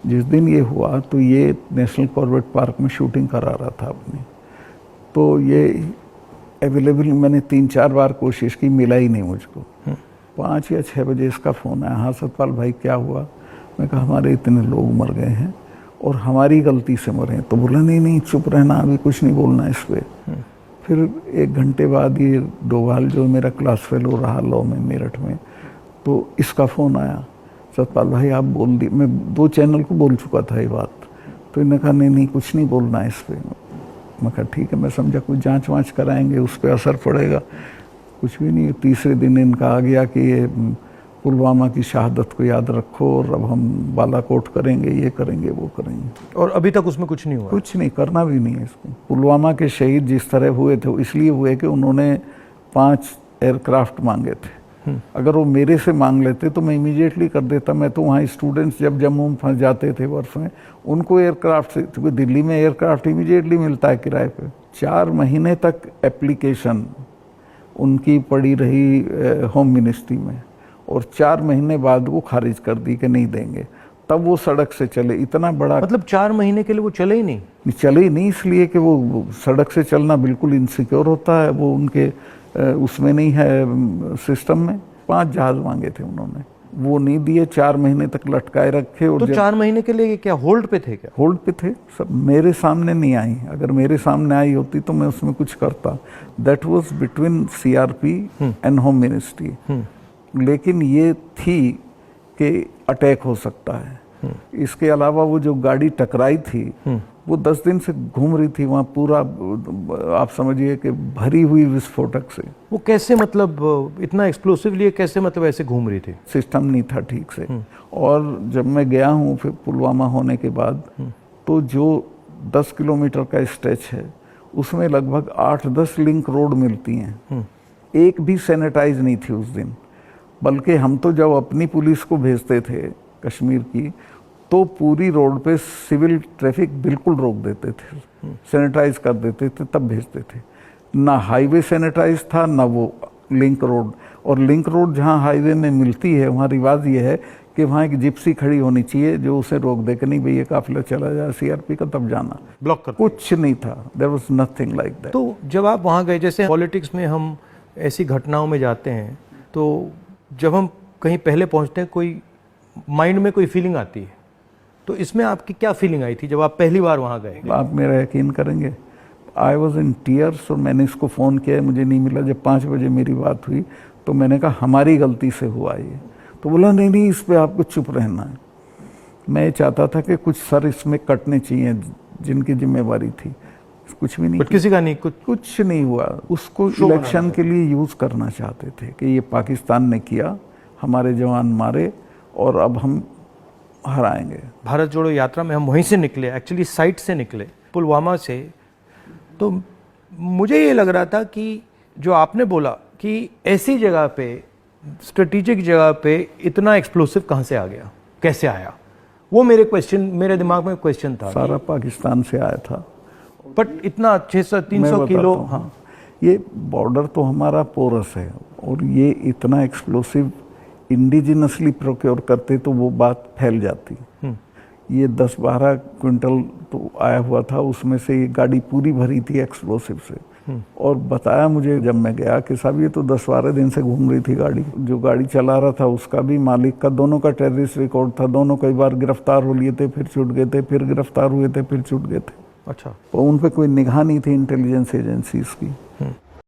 जिस दिन ये हुआ तो ये नेशनल कॉर्बेट पार्क में शूटिंग करा रहा था अपनी, तो ये अवेलेबल मैंने 3-4 बार कोशिश की, मिला ही नहीं मुझको। 5 या 6 बजे इसका फ़ोन आया, हाँ सतपाल भाई क्या हुआ? मैं कहा हमारे इतने लोग मर गए हैं और हमारी गलती से मरे हैं। तो बोला नहीं नहीं चुप रहना, अभी कुछ नहीं बोलना इस पर। फिर 1 घंटे बाद ये डोभाल जो मेरा क्लास फेलो रहा लॉ में मेरठ में, तो इसका फ़ोन आया, सतपाल भाई आप बोल दी। मैं 2 चैनल को बोल चुका था ये बात, तो इन्होंने कहा नहीं नहीं कुछ नहीं बोलना इस पर। मैं कहा ठीक है, मैं समझा कुछ जांच वाँच कराएंगे, उस पर असर पड़ेगा। कुछ भी नहीं। तीसरे दिन इनका आ गया कि ये पुलवामा की शहादत को याद रखो और अब हम बालाकोट करेंगे, ये करेंगे, वो करेंगे। और अभी तक उसमें कुछ नहीं हुआ? कुछ नहीं, करना भी नहीं है इसको। पुलवामा के शहीद जिस तरह हुए थे इसलिए हुए कि उन्होंने 5 एयरक्राफ्ट मांगे थे। अगर वो मेरे से मांग लेते तो मैं इमीडिएटली कर देता। मैं तो वहाँ स्टूडेंट्स जब जम्मू में फंस जाते थे बर्फ में, उनको एयरक्राफ्ट से, क्योंकि दिल्ली में एयरक्राफ्ट इमीडिएटली मिलता है किराए पे। 4 महीने तक एप्लीकेशन उनकी पड़ी रही होम मिनिस्ट्री में, और 4 महीने बाद वो खारिज कर दी कि नहीं देंगे। तब वो सड़क से चले। इतना बड़ा, मतलब 4 महीने के लिए वो चले ही नहीं? चले ही नहीं, इसलिए कि वो सड़क से चलना बिल्कुल इनसिक्योर होता है, वो उनके उसमें नहीं है सिस्टम में। 5 जहाज मांगे थे उन्होंने, वो नहीं दिए। 4 महीने तक लटकाए रखे। और तो 4 महीने के लिए क्या होल्ड पे थे? क्या होल्ड पे थे? सब मेरे सामने नहीं आई। अगर मेरे सामने आई होती तो मैं उसमें कुछ करता। That was between CRP and home ministry. लेकिन ये थी कि अटैक हो सकता है। इसके अलावा वो जो गाड़ी टकराई थी वो 10 दिन से घूम रही थी वहाँ, पूरा आप समझिए कि भरी हुई विस्फोटक से। वो कैसे, मतलब इतना एक्सप्लोसिवली कैसे, मतलब ऐसे घूम रही थी? सिस्टम नहीं था ठीक से। और जब मैं गया हूँ फिर पुलवामा होने के बाद, तो जो 10 किलोमीटर का स्ट्रेच है उसमें लगभग 8-10 लिंक रोड मिलती हैं। एक भी सैनिटाइज नहीं थी उस दिन। बल्कि हम तो जब अपनी पुलिस को भेजते थे कश्मीर की, तो पूरी रोड पे सिविल ट्रैफिक बिल्कुल रोक देते थे, सैनिटाइज कर देते थे, तब भेजते थे। ना हाईवे सैनिटाइज था ना वो लिंक रोड। और लिंक रोड जहाँ हाईवे में मिलती है वहाँ रिवाज ये है कि वहाँ एक जिप्सी खड़ी होनी चाहिए जो उसे रोक दे कि नहीं भाई ये काफिला चला जाए सीआरपी का, तब जाना। ब्लॉक कर कुछ नहीं था, there was nothing like that. तो जब आप वहाँ गए, जैसे पॉलिटिक्स में हम ऐसी घटनाओं में जाते हैं, तो जब हम कहीं पहले पहुँचते हैं कोई माइंड में कोई फीलिंग आती है, तो इसमें आपकी क्या फीलिंग आई थी जब आप पहली बार वहाँ गए? आप मेरा यकीन करेंगे, आई वॉज इन टीयर्स। और मैंने इसको फ़ोन किया, मुझे नहीं मिला। जब 5 बजे मेरी बात हुई तो मैंने कहा हमारी गलती से हुआ ये। तो बोला नहीं नहीं इस पर आपको चुप रहना है। मैं चाहता था कि कुछ सर इसमें कटने चाहिए जिनकी जिम्मेवारी थी। कुछ भी नहीं, किसी का नहीं, कुछ नहीं हुआ। उसको इलेक्शन के लिए यूज़ करना चाहते थे कि ये पाकिस्तान ने किया, हमारे जवान मारे और अब हम हराएंगे। भारत जोड़ो यात्रा में हम वहीं से निकले, एक्चुअली साइट से निकले, पुलवामा से। तो मुझे ये लग रहा था कि जो आपने बोला कि ऐसी जगह पे, स्ट्रेटेजिक जगह पे इतना एक्सप्लोसिव कहाँ से आ गया, कैसे आया, वो मेरे दिमाग में क्वेश्चन था। सारा पाकिस्तान से आया था, बट इतना 600-300 किलो। हाँ, ये बॉर्डर तो हमारा पोरस है, और ये इतना एक्सप्लोसिव इंडिजिनसली प्रोक्योर करते तो वो बात फैल जाती। ये 10-12 क्विंटल तो आया हुआ था, उसमें से ये गाड़ी पूरी भरी थी एक्सप्लोसिव से। और बताया मुझे जब मैं गया कि साहब ये तो 10-12 दिन से घूम रही थी गाड़ी। जो गाड़ी चला रहा था उसका भी, मालिक का, दोनों का टेररिस्ट रिकॉर्ड था। दोनों कई बार गिरफ्तार हो लिए थे, फिर छूट गए थे, फिर गिरफ्तार हुए थे, फिर छूट गए थे। अच्छा। और उन पर कोई निगाह नहीं थी इंटेलिजेंस एजेंसीज की।